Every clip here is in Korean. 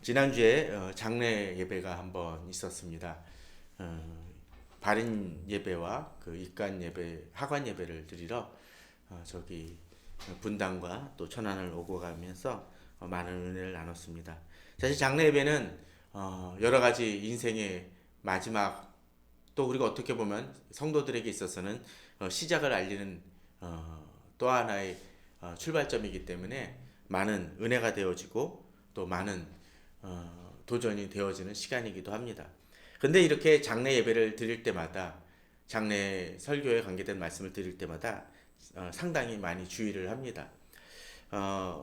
지난주에 장례 예배가 한번 있었습니다. 발인 예배와 그 입관 예배, 하관 예배를 드리러 저기 분당과 또 천안을 오고 가면서 많은 은혜를 나눴습니다. 사실 장례 예배는 여러 가지 인생의 마지막, 또 우리가 어떻게 보면 성도들에게 있어서는 시작을 알리는 또 하나의 출발점이기 때문에 많은 은혜가 되어지고 또 많은 도전이 되어지는 시간이기도 합니다. 근데 이렇게 장례 예배를 드릴 때마다, 장례 설교에 관계된 말씀을 드릴 때마다 상당히 많이 주의를 합니다.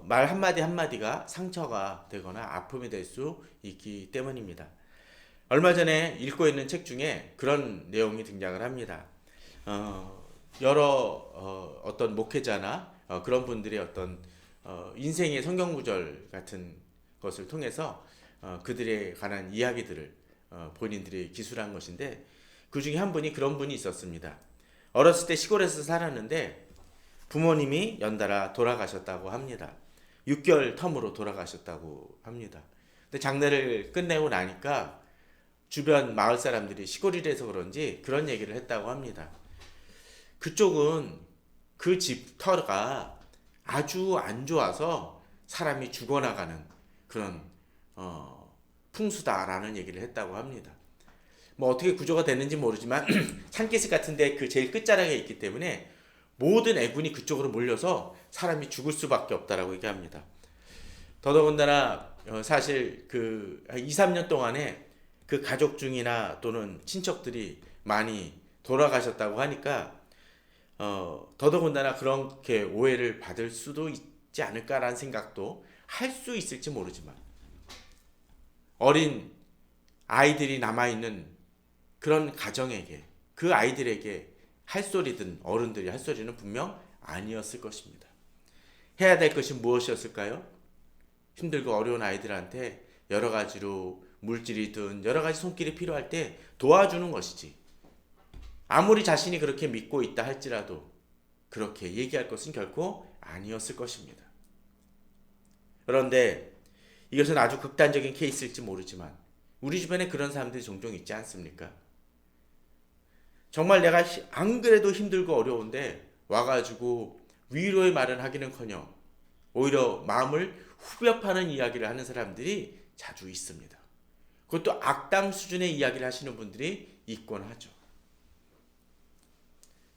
말 한마디 한마디가 상처가 되거나 아픔이 될 수 있기 때문입니다. 얼마 전에 읽고 있는 책 중에 그런 내용이 등장을 합니다. 여러 어떤 목회자나 그런 분들의 어떤 인생의 성경 구절 같은 것을 통해서 그들에 관한 이야기들을 본인들이 기술한 것인데, 그 중에 한 분이 그런 분이 있었습니다. 어렸을 때 시골에서 살았는데 부모님이 연달아 돌아가셨다고 합니다. 6개월 텀으로 돌아가셨다고 합니다. 근데 장례를 끝내고 나니까 주변 마을 사람들이 시골이라서 그런지 그런 얘기를 했다고 합니다. 그쪽은 그 집 터가 아주 안 좋아서 사람이 죽어나가는 그런 풍수다라는 얘기를 했다고 합니다. 뭐 어떻게 구조가 되는지 모르지만 산기슭 같은데 그 제일 끝자락에 있기 때문에 모든 애군이 그쪽으로 몰려서 사람이 죽을 수밖에 없다라고 얘기합니다. 더더군다나 사실 그 2, 3년 동안에 그 가족 중이나 또는 친척들이 많이 돌아가셨다고 하니까 더더군다나 그렇게 오해를 받을 수도 있지 않을까라는 생각도 할 수 있을지 모르지만, 어린 아이들이 남아있는 그런 가정에게, 그 아이들에게 할 소리든 어른들이 할 소리는 분명 아니었을 것입니다. 해야 될 것이 무엇이었을까요? 힘들고 어려운 아이들한테 여러 가지로 물질이든 여러 가지 손길이 필요할 때 도와주는 것이지, 아무리 자신이 그렇게 믿고 있다 할지라도 그렇게 얘기할 것은 결코 아니었을 것입니다. 그런데 이것은 아주 극단적인 케이스일지 모르지만 우리 주변에 그런 사람들이 종종 있지 않습니까? 정말 내가 안 그래도 힘들고 어려운데 와가지고 위로의 말은 하기는커녕 오히려 마음을 후벼 파는 이야기를 하는 사람들이 자주 있습니다. 그것도 악담 수준의 이야기를 하시는 분들이 있곤 하죠.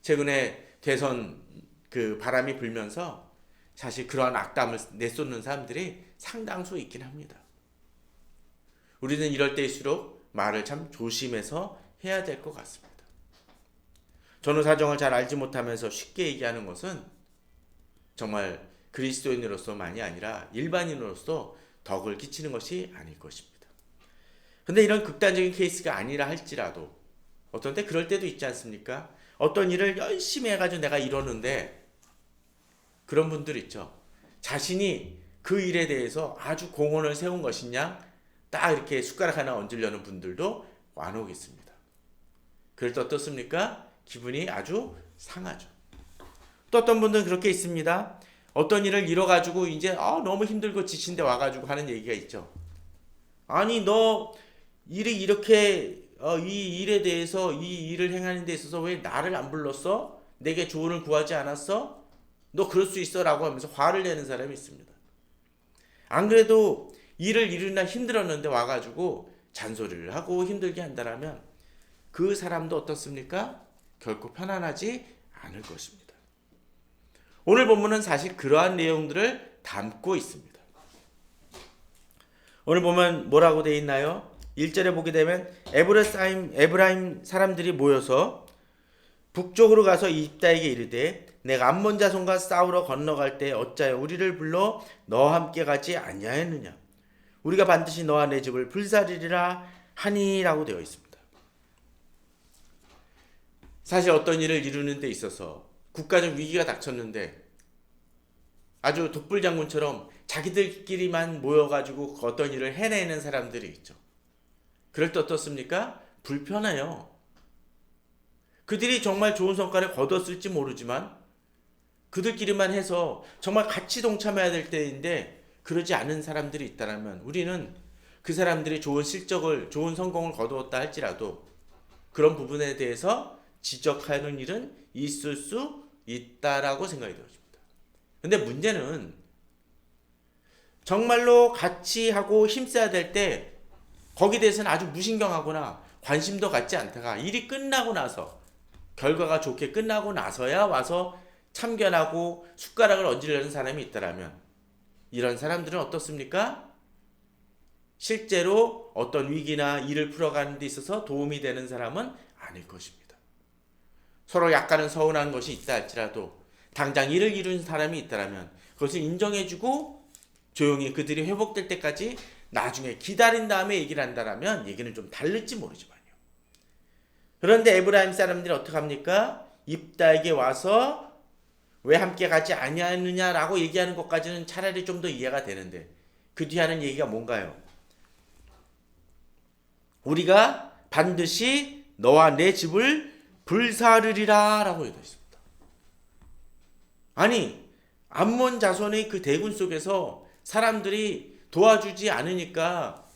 최근에 대선 그 바람이 불면서 사실 그러한 악담을 내쏟는 사람들이 상당수 있긴 합니다. 우리는 이럴 때일수록 말을 참 조심해서 해야 될 것 같습니다. 전후 사정을 잘 알지 못하면서 쉽게 얘기하는 것은 정말 그리스도인으로서만이 아니라 일반인으로서 덕을 끼치는 것이 아닐 것입니다. 근데 이런 극단적인 케이스가 아니라 할지라도 어떤 때 그럴 때도 있지 않습니까? 어떤 일을 열심히 해가지고 내가 이러는데 그런 분들 있죠. 자신이 그 일에 대해서 아주 공헌을 세운 것이냐 딱 이렇게 숟가락 하나 얹으려는 분들도 간혹 있습니다. 그럴 때 어떻습니까? 기분이 아주 상하죠. 또 어떤 분들은 그렇게 있습니다. 어떤 일을 이뤄가지고 이제 너무 힘들고 지친데 와가지고 하는 얘기가 있죠. 아니 너 일이 이렇게 이 일에 대해서 이 일을 행하는 데 있어서 왜 나를 안 불렀어? 내게 조언을 구하지 않았어? 너 그럴 수 있어 라고 하면서 화를 내는 사람이 있습니다. 안 그래도 일을 이루느라 힘들었는데 와가지고 잔소리를 하고 힘들게 한다라면 그 사람도 어떻습니까? 결코 편안하지 않을 것입니다. 오늘 본문은 사실 그러한 내용들을 담고 있습니다. 오늘 보면 뭐라고 되어 있나요? 1절에 보게 되면 에브라임 사람들이 모여서 북쪽으로 가서 입다에게 이르되 내가 암몬 자손과 싸우러 건너갈 때 어찌하여 우리를 불러 너와 함께 가지 아니하였느냐? 우리가 반드시 너와 내 집을 불사르리라 하니라고 되어 있습니다. 사실 어떤 일을 이루는 데 있어서 국가적 위기가 닥쳤는데 아주 독불장군처럼 자기들끼리만 모여가지고 어떤 일을 해내는 사람들이 있죠. 그럴 때 어떻습니까? 불편해요. 그들이 정말 좋은 성과를 거뒀을지 모르지만 그들끼리만 해서 정말 같이 동참해야 될 때인데 그러지 않은 사람들이 있다면 우리는 그 사람들이 좋은 실적을, 좋은 성공을 거두었다 할지라도 그런 부분에 대해서 지적하는 일은 있을 수 있다라고 생각이 들어집니다. 근데 문제는 정말로 같이 하고 힘써야 될 때 거기에 대해서는 아주 무신경하거나 관심도 갖지 않다가 일이 끝나고 나서, 결과가 좋게 끝나고 나서야 와서 참견하고 숟가락을 얹으려는 사람이 있다라면 이런 사람들은 어떻습니까? 실제로 어떤 위기나 일을 풀어가는 데 있어서 도움이 되는 사람은 아닐 것입니다. 서로 약간은 서운한 것이 있다 할지라도 당장 일을 이룬 사람이 있다라면 그것을 인정해주고 조용히 그들이 회복될 때까지 나중에 기다린 다음에 얘기를 한다라면 얘기는 좀 다를지 모르지만요. 그런데 에브라임 사람들이 어떻게 합니까? 입다에게 와서 왜 함께 가지 아니하느냐라고 얘기하는 것까지는 차라리 좀 더 이해가 되는데 그 뒤에 하는 얘기가 뭔가요? 우리가 반드시 너와 내 집을 불사르리라 라고 되어 있습니다. 아니, 암몬 자손의 그 대군 속에서 사람들이 도와주지 않으니까,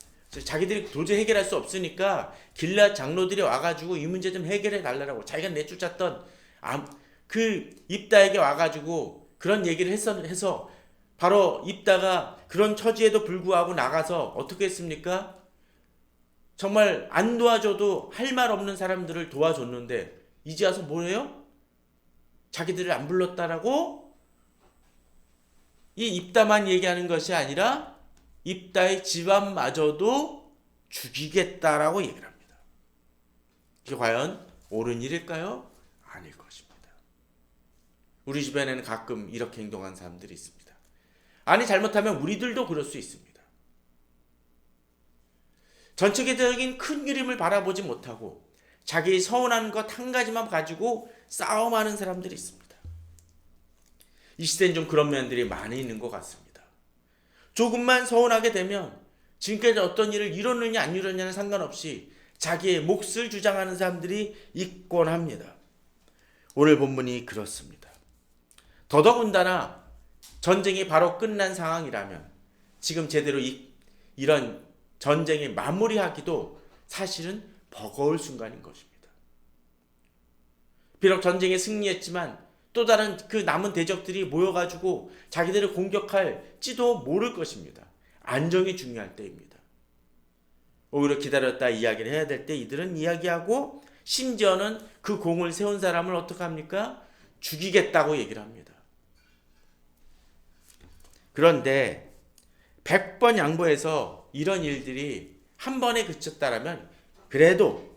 자기들이 도저히 해결할 수 없으니까 길앗 장로들이 와가지고 이 문제 좀 해결해 달라고, 자기가 내쫓았던 그 입다에게 와가지고 그런 얘기를 해서 바로 입다가 그런 처지에도 불구하고 나가서 어떻게 했습니까? 정말 안 도와줘도 할 말 없는 사람들을 도와줬는데 이제 와서 뭐래요? 자기들을 안 불렀다라고? 이 입다만 얘기하는 것이 아니라 입다의 집안마저도 죽이겠다라고 얘기를 합니다. 이게 과연 옳은 일일까요? 아닐 것입니다. 우리 주변에는 가끔 이렇게 행동하는 사람들이 있습니다. 아니, 잘못하면 우리들도 그럴 수 있습니다. 전체적인 큰 그림을 바라보지 못하고 자기 서운한 것 한 가지만 가지고 싸움하는 사람들이 있습니다. 이 시대는 좀 그런 면들이 많이 있는 것 같습니다. 조금만 서운하게 되면 지금까지 어떤 일을 이뤘느냐 안 이뤘느냐는 상관없이 자기의 몫을 주장하는 사람들이 있곤 합니다. 오늘 본문이 그렇습니다. 더더군다나 전쟁이 바로 끝난 상황이라면 지금 제대로 이런 전쟁이 마무리하기도 사실은 버거울 순간인 것입니다. 비록 전쟁에 승리했지만 또 다른 그 남은 대적들이 모여가지고 자기들을 공격할지도 모를 것입니다. 안정이 중요할 때입니다. 오히려 기다렸다 이야기를 해야 될 때 이들은 이야기하고 심지어는 그 공을 세운 사람을 어떻게 합니까? 죽이겠다고 얘기를 합니다. 그런데 100번 양보해서 이런 일들이 한 번에 그쳤다라면 그래도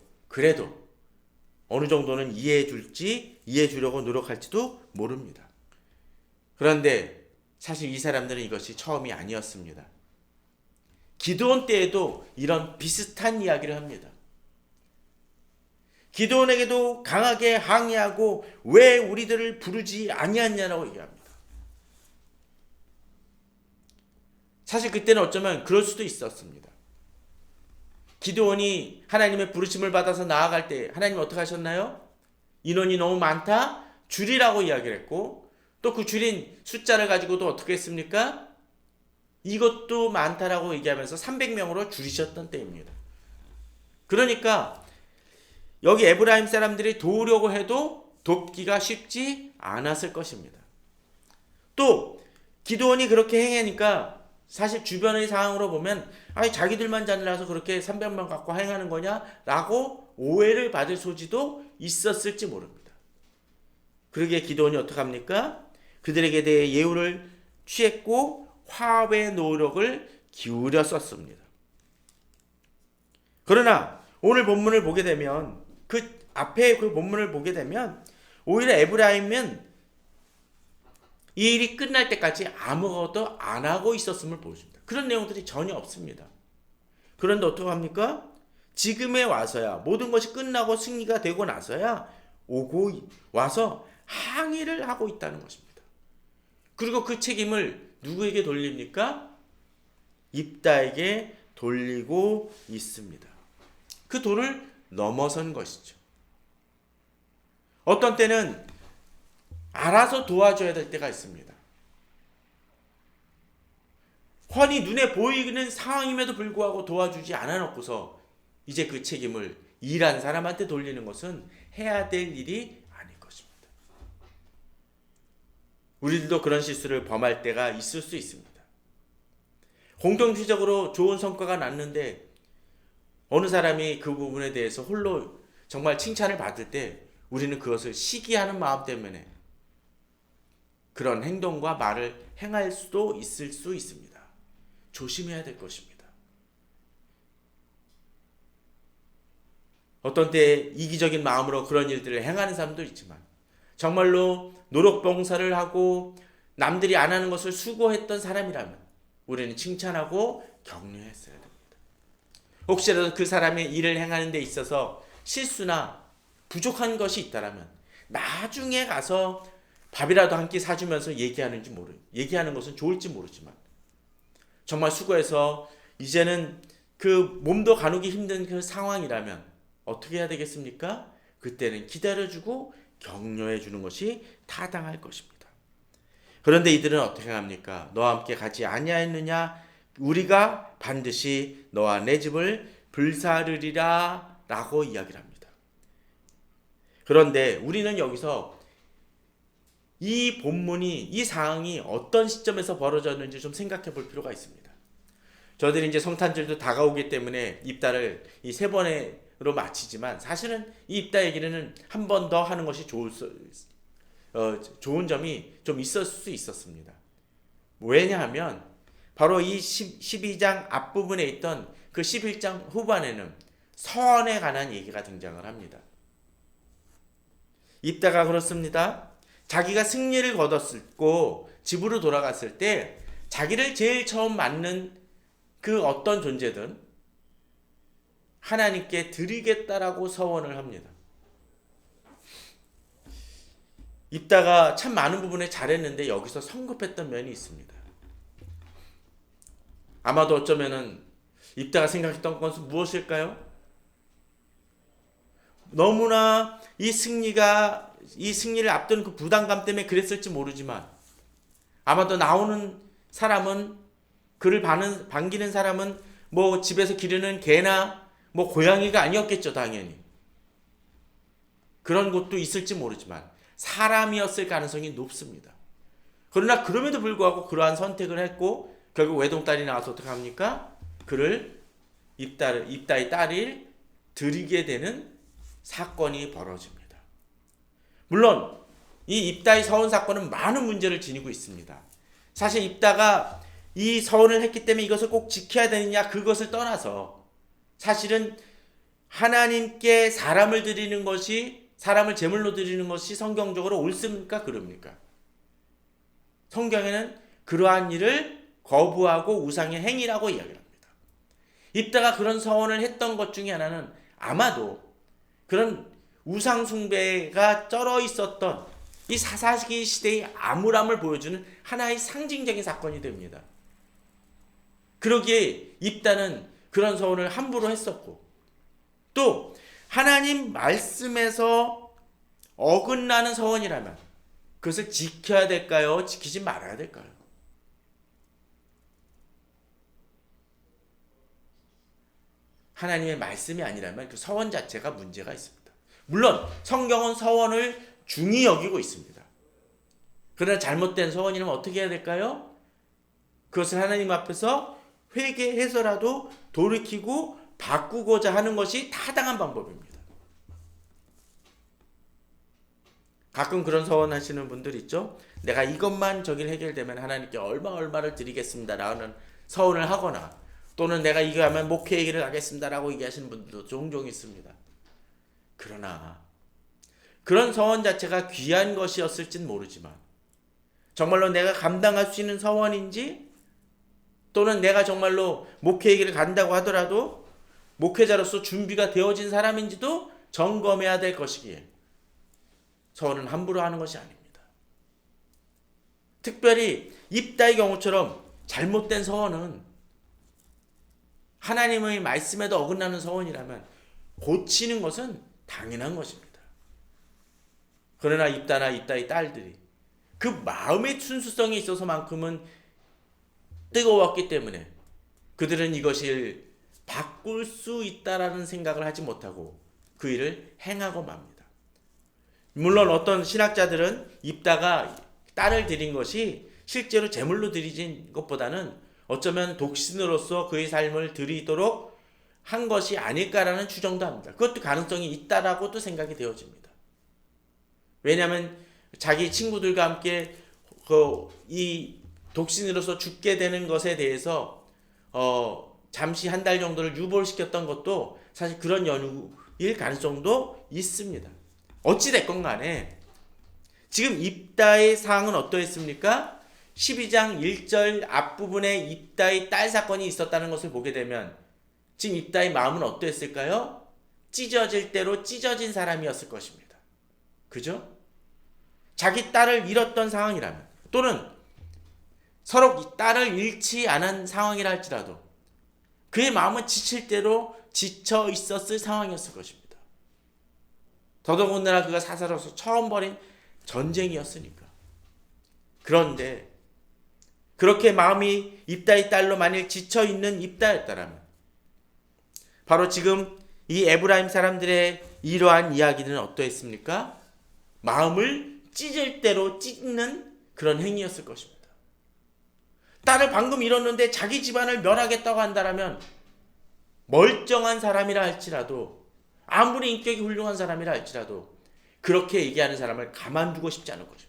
어느 정도는 이해해 주려고 노력할지도 모릅니다. 그런데 사실 이 사람들은 이것이 처음이 아니었습니다. 기드온 때에도 이런 비슷한 이야기를 합니다. 기드온에게도 강하게 항의하고 왜 우리들을 부르지 아니했냐라고 얘기합니다. 사실 그때는 어쩌면 그럴 수도 있었습니다. 기드온이 하나님의 부르심을 받아서 나아갈 때 하나님이 어떻게 하셨나요? 인원이 너무 많다? 줄이라고 이야기를 했고 또 그 줄인 숫자를 가지고도 어떻게 했습니까? 이것도 많다라고 얘기하면서 300명으로 줄이셨던 때입니다. 그러니까 여기 에브라임 사람들이 도우려고 해도 돕기가 쉽지 않았을 것입니다. 또 기드온이 그렇게 행하니까 사실 주변의 상황으로 보면 아니 자기들만 잘나서 그렇게 300명 갖고 행하는 거냐라고 오해를 받을 소지도 있었을지 모릅니다. 그러기에 기드온이 어떻게 합니까? 그들에게 대해 예우를 취했고 화합의 노력을 기울여 썼습니다. 그러나 오늘 본문을 보게 되면 그 앞에 그 본문을 보게 되면 오히려 에브라임은 이 일이 끝날 때까지 아무것도 안 하고 있었음을 보여줍니다. 그런 내용들이 전혀 없습니다. 그런데 어떻게 합니까? 지금에 와서야 모든 것이 끝나고 승리가 되고 나서야 오고 와서 항의를 하고 있다는 것입니다. 그리고 그 책임을 누구에게 돌립니까? 입다에게 돌리고 있습니다. 그 도를 넘어선 것이죠. 어떤 때는 알아서 도와줘야 될 때가 있습니다. 훤히 눈에 보이는 상황임에도 불구하고 도와주지 않아 놓고서 이제 그 책임을 일한 사람한테 돌리는 것은 해야 될 일이 아닐 것입니다. 우리들도 그런 실수를 범할 때가 있을 수 있습니다. 공동체적으로 좋은 성과가 났는데 어느 사람이 그 부분에 대해서 홀로 정말 칭찬을 받을 때 우리는 그것을 시기하는 마음 때문에 그런 행동과 말을 행할 수도 있을 수 있습니다. 조심해야 될 것입니다. 어떤 때 이기적인 마음으로 그런 일들을 행하는 사람도 있지만 정말로 노력봉사를 하고 남들이 안 하는 것을 수고했던 사람이라면 우리는 칭찬하고 격려했어야 됩니다. 혹시라도 그 사람의 일을 행하는 데 있어서 실수나 부족한 것이 있다라면 나중에 가서 밥이라도 한 끼 사주면서 얘기하는 것은 좋을지 모르지만 정말 수고해서 이제는 그 몸도 가누기 힘든 그 상황이라면 어떻게 해야 되겠습니까? 그때는 기다려주고 격려해주는 것이 타당할 것입니다. 그런데 이들은 어떻게 합니까? 너와 함께 가지 아니하였느냐? 우리가 반드시 너와 내 집을 불사르리라 라고 이야기를 합니다. 그런데 우리는 여기서 이 본문이, 이 상황이 어떤 시점에서 벌어졌는지 좀 생각해 볼 필요가 있습니다. 저들이 이제 성탄절도 다가오기 때문에 입다를 이 3번으로 마치지만 사실은 이 입다 얘기는 한 번 더 하는 것이 좋은 점이 좀 있을 수 있었습니다. 왜냐하면 바로 이 12장 앞부분에 있던 그 11장 후반에는 서원에 관한 얘기가 등장을 합니다. 입다가 그렇습니다. 자기가 승리를 거뒀고 집으로 돌아갔을 때 자기를 제일 처음 맞는 그 어떤 존재든 하나님께 드리겠다라고 서원을 합니다. 입다가 참 많은 부분에 잘했는데 여기서 성급했던 면이 있습니다. 아마도 어쩌면은 입다가 생각했던 것은 무엇일까요? 너무나 이 승리를 앞두는 그 부담감 때문에 그랬을지 모르지만 아마도 나오는 사람은 그를 반기는 사람은 뭐 집에서 기르는 개나 뭐 고양이가 아니었겠죠, 당연히. 그런 것도 있을지 모르지만 사람이었을 가능성이 높습니다. 그러나 그럼에도 불구하고 그러한 선택을 했고 결국 외동딸이 나와서 어떻게 합니까? 그를 입다의 딸을 드리게 되는 사건이 벌어집니다. 물론 이 입다의 서원 사건은 많은 문제를 지니고 있습니다. 사실 입다가 이 서원을 했기 때문에 이것을 꼭 지켜야 되느냐 그것을 떠나서 사실은 하나님께 사람을 제물로 드리는 것이 성경적으로 옳습니까? 그럽니까? 성경에는 그러한 일을 거부하고 우상의 행위라고 이야기합니다. 입다가 그런 서원을 했던 것 중에 하나는 아마도 그런 우상 숭배가 쩔어 있었던 이 사사기 시대의 암울함을 보여주는 하나의 상징적인 사건이 됩니다. 그러기에 입다는 그런 서원을 함부로 했었고 또 하나님 말씀에서 어긋나는 서원이라면 그것을 지켜야 될까요? 지키지 말아야 될까요? 하나님의 말씀이 아니라면 그 서원 자체가 문제가 있습니다. 물론 성경은 서원을 중히 여기고 있습니다. 그러나 잘못된 서원이라면 어떻게 해야 될까요? 그것을 하나님 앞에서 회개해서라도 돌이키고 바꾸고자 하는 것이 타당한 방법입니다. 가끔 그런 서원 하시는 분들 있죠? 내가 이것만 저길 해결되면 하나님께 얼마를 드리겠습니다 라는 서원을 하거나 또는 내가 이거 하면 목회 얘기를 하겠습니다 라고 얘기하시는 분들도 종종 있습니다. 그러나 그런 서원 자체가 귀한 것이었을진 모르지만 정말로 내가 감당할 수 있는 서원인지 또는 내가 정말로 목회 얘기를 간다고 하더라도 목회자로서 준비가 되어진 사람인지도 점검해야 될 것이기에 서원은 함부로 하는 것이 아닙니다. 특별히 입다의 경우처럼 잘못된 서원은 하나님의 말씀에도 어긋나는 서원이라면 고치는 것은 당연한 것입니다. 그러나 입다나 입다의 딸들이 그 마음의 순수성에 있어서만큼은 뜨거웠기 때문에 그들은 이것을 바꿀 수 있다라는 생각을 하지 못하고 그 일을 행하고 맙니다. 물론 어떤 신학자들은 입다가 딸을 드린 것이 실제로 제물로 드리진 것보다는 어쩌면 독신으로서 그의 삶을 드리도록 한 것이 아닐까라는 추정도 합니다. 그것도 가능성이 있다라고도 생각이 되어집니다. 왜냐하면 자기 친구들과 함께 이 독신으로서 죽게 되는 것에 대해서 잠시 한 달 정도를 유보시켰던 것도 사실 그런 연유일 가능성도 있습니다. 어찌됐건 간에 지금 입다의 사항은 어떠했습니까? 12장 1절 앞부분에 입다의 딸 사건이 있었다는 것을 보게 되면 지금 입다의 마음은 어떠했을까요? 찢어질 대로 찢어진 사람이었을 것입니다. 그죠? 자기 딸을 잃었던 상황이라면 또는 서로 딸을 잃지 않은 상황이라 할지라도 그의 마음은 지칠 대로 지쳐 있었을 상황이었을 것입니다. 더더군다나 그가 사사로서 처음 벌인 전쟁이었으니까. 그런데 그렇게 마음이 입다의 딸로 만일 지쳐있는 입다였다라면 바로 지금 이 에브라임 사람들의 이러한 이야기는 어떠했습니까? 마음을 찢을 대로 찢는 그런 행위였을 것입니다. 딸을 방금 잃었는데 자기 집안을 멸하겠다고 한다면 멀쩡한 사람이라 할지라도 아무리 인격이 훌륭한 사람이라 할지라도 그렇게 얘기하는 사람을 가만두고 싶지 않을 것입니다.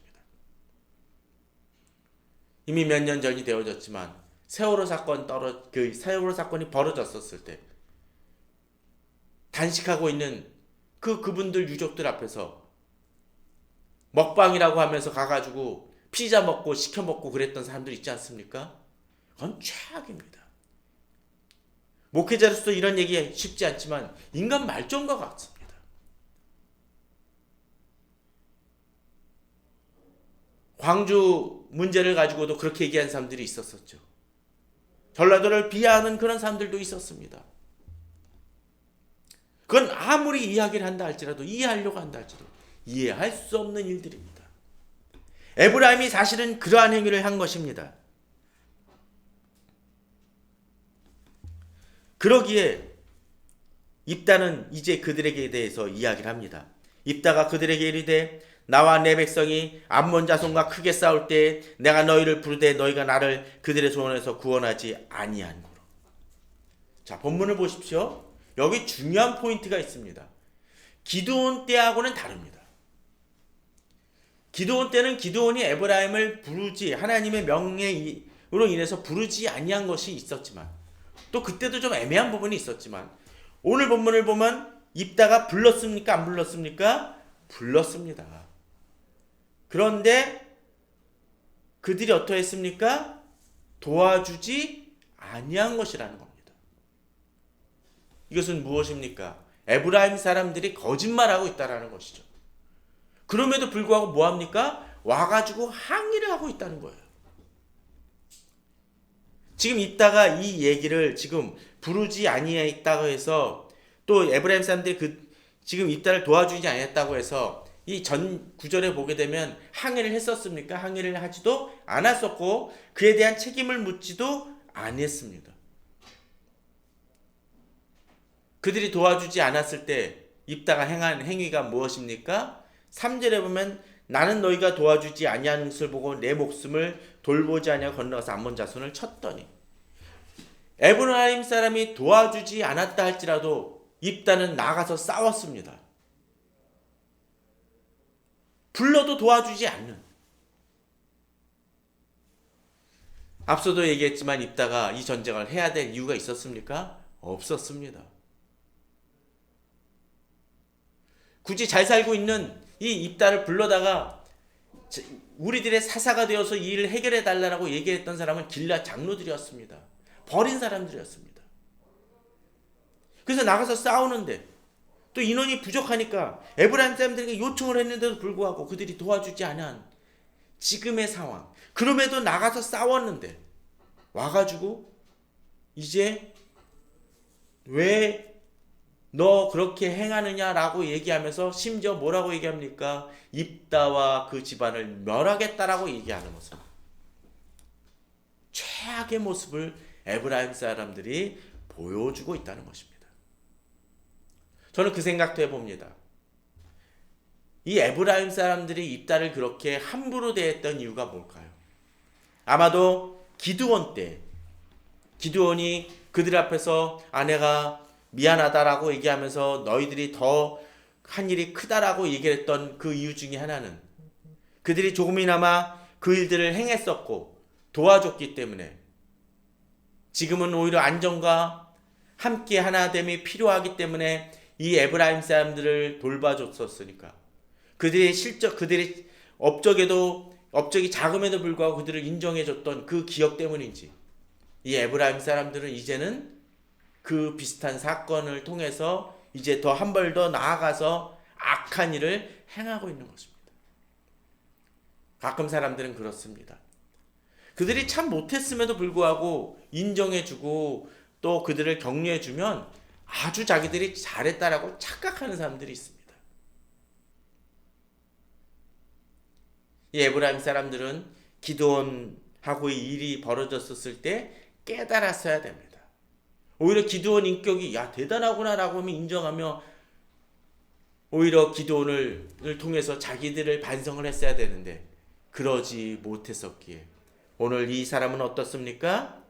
이미 몇 년 전이 되어졌지만 세월호 사건이 벌어졌었을 때 단식하고 있는 그분들 유족들 앞에서 먹방이라고 하면서 가가지고 피자 먹고 시켜 먹고 그랬던 사람들 있지 않습니까? 그건 최악입니다. 목회자로서 이런 얘기 쉽지 않지만 인간 말종과 같습니다. 광주 문제를 가지고도 그렇게 얘기한 사람들이 있었었죠. 전라도를 비하하는 그런 사람들도 있었습니다. 그건 아무리 이야기를 한다 할지라도 이해하려고 한다 할지라도 이해할 수 없는 일들입니다. 에브라임이 사실은 그러한 행위를 한 것입니다. 그러기에 입다는 이제 그들에게 대해서 이야기를 합니다. 입다가 그들에게 이르되 나와 내 백성이 암몬 자손과 크게 싸울 때에 내가 너희를 부르되 너희가 나를 그들의 손에서 구원하지 아니하노라. 자, 본문을 보십시오. 여기 중요한 포인트가 있습니다. 기드온 때하고는 다릅니다. 기드온 때는 기드온이 에브라임을 부르지 하나님의 명령으로 인해서 부르지 아니한 것이 있었지만 또 그때도 좀 애매한 부분이 있었지만 오늘 본문을 보면 입다가 불렀습니까? 안 불렀습니까? 불렀습니다. 그런데 그들이 어떠했습니까? 도와주지 아니한 것이라는 겁니다. 이것은 무엇입니까? 에브라임 사람들이 거짓말하고 있다는 것이죠. 그럼에도 불구하고 뭐합니까? 와가지고 항의를 하고 있다는 거예요. 지금 있다가 이 얘기를 지금 부르지 아니했다고 해서 또 에브라임 사람들이 지금 입다를 도와주지 않았다고 해서 이 전 구절에 보게 되면 항의를 했었습니까? 항의를 하지도 않았었고 그에 대한 책임을 묻지도 않았습니다. 그들이 도와주지 않았을 때 입다가 행한 행위가 무엇입니까? 3절에 보면 나는 너희가 도와주지 아니하는 것을 보고 내 목숨을 돌보지 아니하고 건너가서 암몬 자손을 쳤더니 에브라임 사람이 도와주지 않았다 할지라도 입다는 나가서 싸웠습니다. 불러도 도와주지 않는. 앞서도 얘기했지만 입다가 이 전쟁을 해야 될 이유가 있었습니까? 없었습니다. 굳이 잘 살고 있는 이 입다를 불러다가 우리들의 사사가 되어서 이 일을 해결해 달라고 얘기했던 사람은 길앗 장로들이었습니다. 버린 사람들이었습니다. 그래서 나가서 싸우는데 또 인원이 부족하니까 에브라임 사람들에게 요청을 했는데도 불구하고 그들이 도와주지 않은 지금의 상황. 그럼에도 나가서 싸웠는데 와가지고 이제 왜 너 그렇게 행하느냐라고 얘기하면서 심지어 뭐라고 얘기합니까? 입다와 그 집안을 멸하겠다라고 얘기하는 것은 최악의 모습을 에브라임 사람들이 보여주고 있다는 것입니다. 저는 그 생각도 해봅니다. 이 에브라임 사람들이 입다를 그렇게 함부로 대했던 이유가 뭘까요? 아마도 기드온 때 기드온이 그들 앞에서 아내가 미안하다라고 얘기하면서 너희들이 더 한 일이 크다라고 얘기를 했던 그 이유 중에 하나는 그들이 조금이나마 그 일들을 행했었고 도와줬기 때문에 지금은 오히려 안정과 함께 하나됨이 필요하기 때문에 이 에브라임 사람들을 돌봐줬었으니까 그들이 업적이 작음에도 불구하고 그들을 인정해줬던 그 기억 때문인지 이 에브라임 사람들은 이제는 그 비슷한 사건을 통해서 이제 더 한 발 더 나아가서 악한 일을 행하고 있는 것입니다. 가끔 사람들은 그렇습니다. 그들이 참 못했음에도 불구하고 인정해주고 또 그들을 격려해주면 아주 자기들이 잘했다라고 착각하는 사람들이 있습니다. 이 에브라임 사람들은 기드온하고의 일이 벌어졌을 때 깨달았어야 됩니다. 오히려 기드온 인격이 대단하구나라고 하면 인정하며 오히려 기드온을 통해서 자기들을 반성을 했어야 되는데 그러지 못했었기에 오늘 이 사람은 어떻습니까?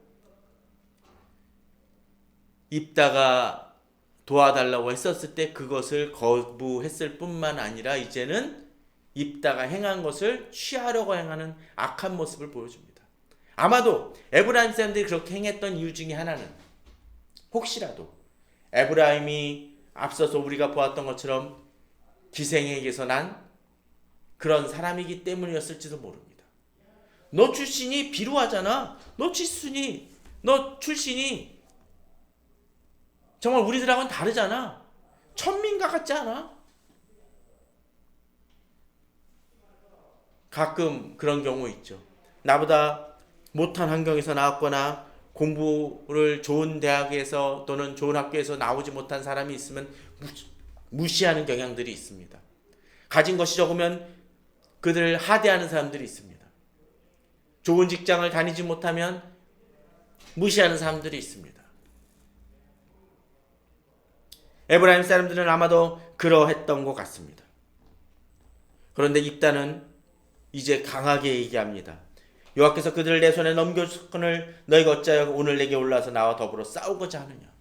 입다가 도와달라고 했었을 때 그것을 거부했을 뿐만 아니라 이제는 입다가 행한 것을 취하려고 행하는 악한 모습을 보여줍니다. 아마도 에브라임 사람들이 그렇게 행했던 이유 중에 하나는 혹시라도 에브라임이 앞서서 우리가 보았던 것처럼 기생에게서 난 그런 사람이기 때문이었을지도 모릅니다. 너 출신이 비루하잖아. 너 출신이 정말 우리들하고는 다르잖아. 천민과 같지 않아? 가끔 그런 경우 있죠. 나보다 못한 환경에서 나왔거나 공부를 좋은 대학에서 또는 좋은 학교에서 나오지 못한 사람이 있으면 무시하는 경향들이 있습니다. 가진 것이 적으면 그들을 하대하는 사람들이 있습니다. 좋은 직장을 다니지 못하면 무시하는 사람들이 있습니다. 에브라임 사람들은 아마도 그러했던 것 같습니다. 그런데 입다는 이제 강하게 얘기합니다. 여호와께서 그들을 내 손에 넘겨주거늘 너희가 어찌하여 오늘 내게 올라와서 나와 더불어 싸우고자 하느냐.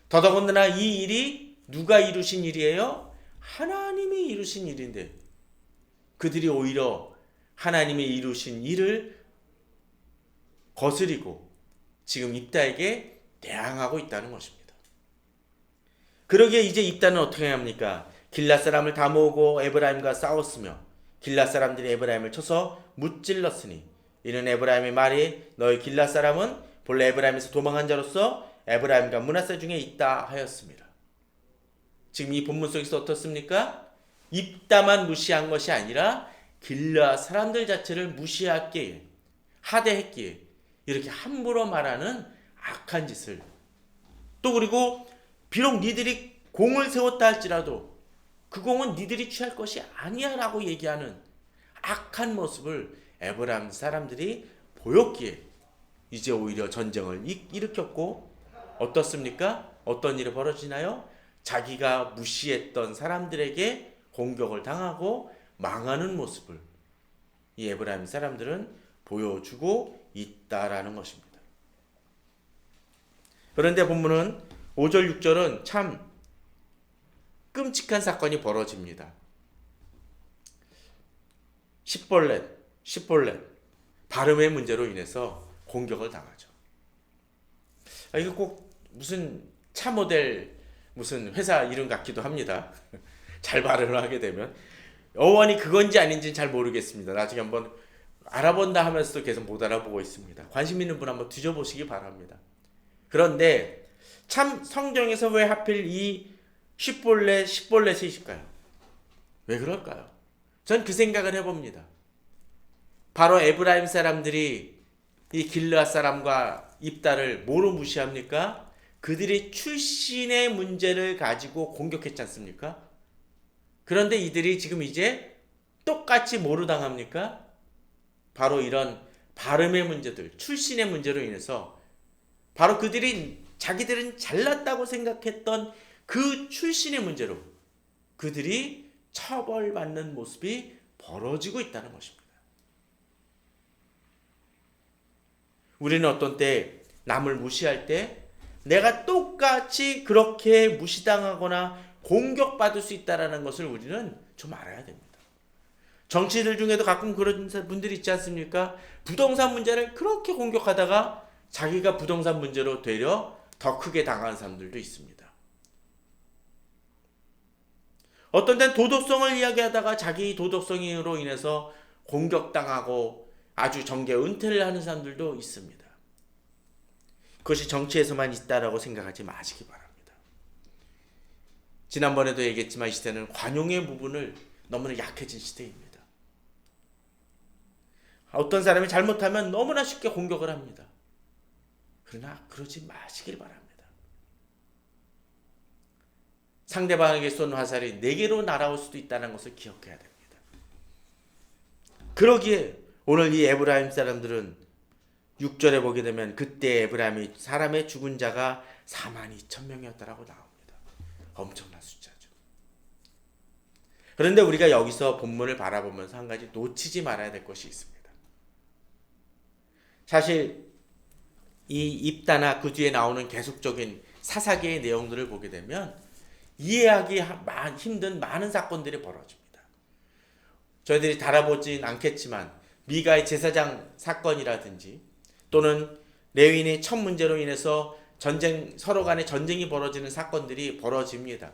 더더군다나 이 일이 누가 이루신 일이에요? 하나님이 이루신 일인데 그들이 오히려 하나님이 이루신 일을 거스리고 지금 입다에게 대항하고 있다는 것입니다. 그러기에 이제 입다는 어떻게 합니까? 길앗 사람을 다 모으고 에브라임과 싸웠으며 길앗 사람들이 에브라임을 쳐서 무찔렀으니 이는 에브라임의 말이 너희 길앗 사람은 본래 에브라임에서 도망한 자로서 에브라임과 므낫세 중에 있다 하였습니다. 지금 이 본문 속에서 어떻습니까? 입다만 무시한 것이 아니라 길앗 사람들 자체를 무시했기에 하대했기에 이렇게 함부로 말하는 악한 짓을 또 그리고 비록 니들이 공을 세웠다 할지라도 그 공은 니들이 취할 것이 아니야 라고 얘기하는 악한 모습을 에브라임 사람들이 보였기에 이제 오히려 전쟁을 일으켰고 어떻습니까? 어떤 일이 벌어지나요? 자기가 무시했던 사람들에게 공격을 당하고 망하는 모습을 이 에브라임 사람들은 보여주고 있다라는 것입니다. 그런데 본문은 5절 6절은 참 끔찍한 사건이 벌어집니다. 십볼렛 발음의 문제로 인해서 공격을 당하죠. 이거 꼭 무슨 차 모델 무슨 회사 이름 같기도 합니다. 잘 발음을 하게 되면 어원이 그건지 아닌지는 잘 모르겠습니다. 나중에 한번 알아본다 하면서도 계속 못 알아보고 있습니다. 관심 있는 분 한번 뒤져보시기 바랍니다. 그런데 참 성경에서 왜 하필 이 십볼렛이실까요? 왜 그럴까요? 전 그 생각을 해봅니다. 바로 에브라임 사람들이 이 길르앗 사람과 입다를 뭐로 무시합니까? 그들이 출신의 문제를 가지고 공격했지 않습니까? 그런데 이들이 지금 이제 똑같이 뭐로 당합니까? 바로 이런 발음의 문제들, 출신의 문제로 인해서 바로 자기들은 잘났다고 생각했던 그 출신의 문제로 그들이 처벌받는 모습이 벌어지고 있다는 것입니다. 우리는 어떤 때 남을 무시할 때 내가 똑같이 그렇게 무시당하거나 공격받을 수 있다는 것을 우리는 좀 알아야 됩니다. 정치인들 중에도 가끔 그런 분들이 있지 않습니까? 부동산 문제를 그렇게 공격하다가 자기가 부동산 문제로 되려 더 크게 당하는 사람들도 있습니다. 어떤 때는 도덕성을 이야기하다가 자기 도덕성으로 인해서 공격당하고 아주 정계 은퇴를 하는 사람들도 있습니다. 그것이 정치에서만 있다라고 생각하지 마시기 바랍니다. 지난번에도 얘기했지만 이 시대는 관용의 부분을 너무나 약해진 시대입니다. 어떤 사람이 잘못하면 너무나 쉽게 공격을 합니다. 그러나 그러지 마시길 바랍니다. 상대방에게 쏜 화살이 내게로 날아올 수도 있다는 것을 기억해야 됩니다. 그러기에 오늘 이 에브라임 사람들은 6절에 보게 되면 그때 에브라임이 사람의 죽은 자가 42,000명이었다라고 나옵니다. 엄청난 숫자죠. 그런데 우리가 여기서 본문을 바라보면서 한 가지 놓치지 말아야 될 것이 있습니다. 사실 이 입다나 그 뒤에 나오는 계속적인 사사기의 내용들을 보게 되면 이해하기 힘든 많은 사건들이 벌어집니다. 저희들이 다뤄보진 않겠지만 미가의 제사장 사건이라든지 또는 레위인의 첫 문제로 인해서 서로 간에 전쟁이 벌어지는 사건들이 벌어집니다.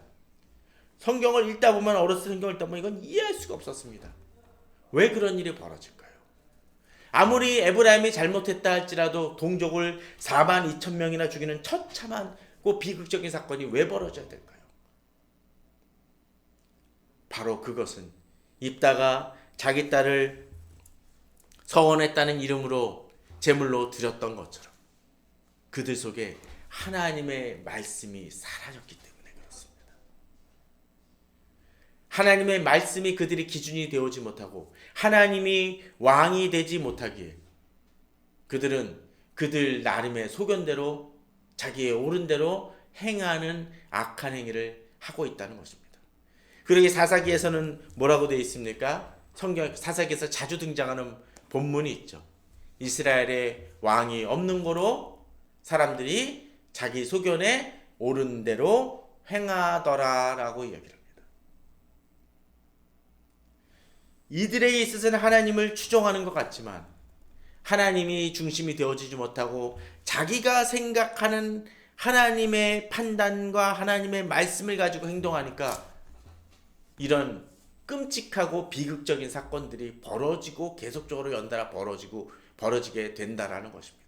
성경을 읽다 보면 어렸을 때 성경을 읽다 보면 이건 이해할 수가 없었습니다. 왜 그런 일이 벌어질까요? 아무리 에브라임이 잘못했다 할지라도 동족을 42,000명이나 죽이는 처참하고 비극적인 사건이 왜 벌어져야 될까요? 바로 그것은 입다가 자기 딸을 서원했다는 이름으로 제물로 드렸던 것처럼 그들 속에 하나님의 말씀이 사라졌기 때문에 그렇습니다. 하나님의 말씀이 그들이 기준이 되어지 못하고 하나님이 왕이 되지 못하기에 그들은 그들 나름의 소견대로 자기의 옳은 대로 행하는 악한 행위를 하고 있다는 것입니다. 그러게 사사기에서는 뭐라고 되어 있습니까? 성경 사사기에서 자주 등장하는 본문이 있죠. 이스라엘의 왕이 없는 거로 사람들이 자기 소견에 옳은 대로 행하더라라고 이야기를 합니다. 이들에게 있어서는 하나님을 추종하는 것 같지만 하나님이 중심이 되어지지 못하고 자기가 생각하는 하나님의 판단과 하나님의 말씀을 가지고 행동하니까 이런 끔찍하고 비극적인 사건들이 벌어지고 계속적으로 연달아 벌어지게 된다라는 것입니다.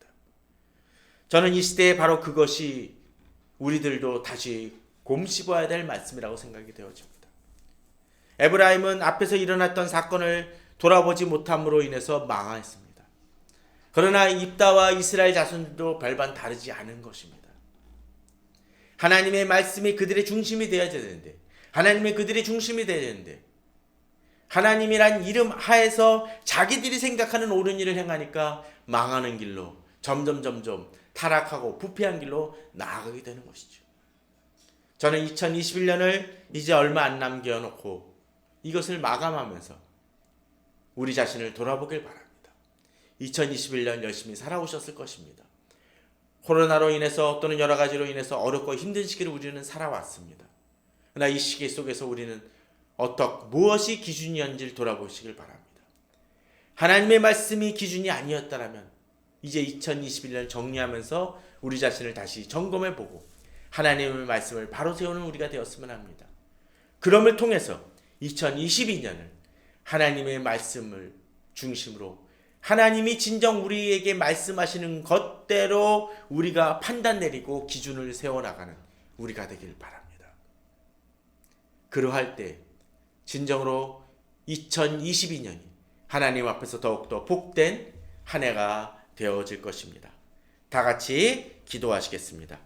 저는 이 시대에 바로 그것이 우리들도 다시 곰씹어야 될 말씀이라고 생각이 되어집니다. 에브라임은 앞에서 일어났던 사건을 돌아보지 못함으로 인해서 망했습니다. 그러나 입다와 이스라엘 자손들도 별반 다르지 않은 것입니다. 하나님의 말씀이 그들의 중심이 되어야 되는데 하나님이 그들의 중심이 되어야 되는데 하나님이란 이름 하에서 자기들이 생각하는 옳은 일을 행하니까 망하는 길로 점점 타락하고 부패한 길로 나아가게 되는 것이죠. 저는 2021년을 이제 얼마 안 남겨놓고 이것을 마감하면서 우리 자신을 돌아보길 바랍니다. 2021년 열심히 살아오셨을 것입니다. 코로나로 인해서 또는 여러 가지로 인해서 어렵고 힘든 시기를 우리는 살아왔습니다. 그러나 이 시기 속에서 우리는 무엇이 기준이었는지를 돌아보시길 바랍니다. 하나님의 말씀이 기준이 아니었다라면 이제 2021년 정리하면서 우리 자신을 다시 점검해보고 하나님의 말씀을 바로 세우는 우리가 되었으면 합니다. 그럼을 통해서 2022년을 하나님의 말씀을 중심으로 하나님이 진정 우리에게 말씀하시는 것대로 우리가 판단 내리고 기준을 세워나가는 우리가 되길 바랍니다. 그러할 때 진정으로 2022년이 하나님 앞에서 더욱더 복된 한 해가 되어질 것입니다. 다 같이 기도하시겠습니다.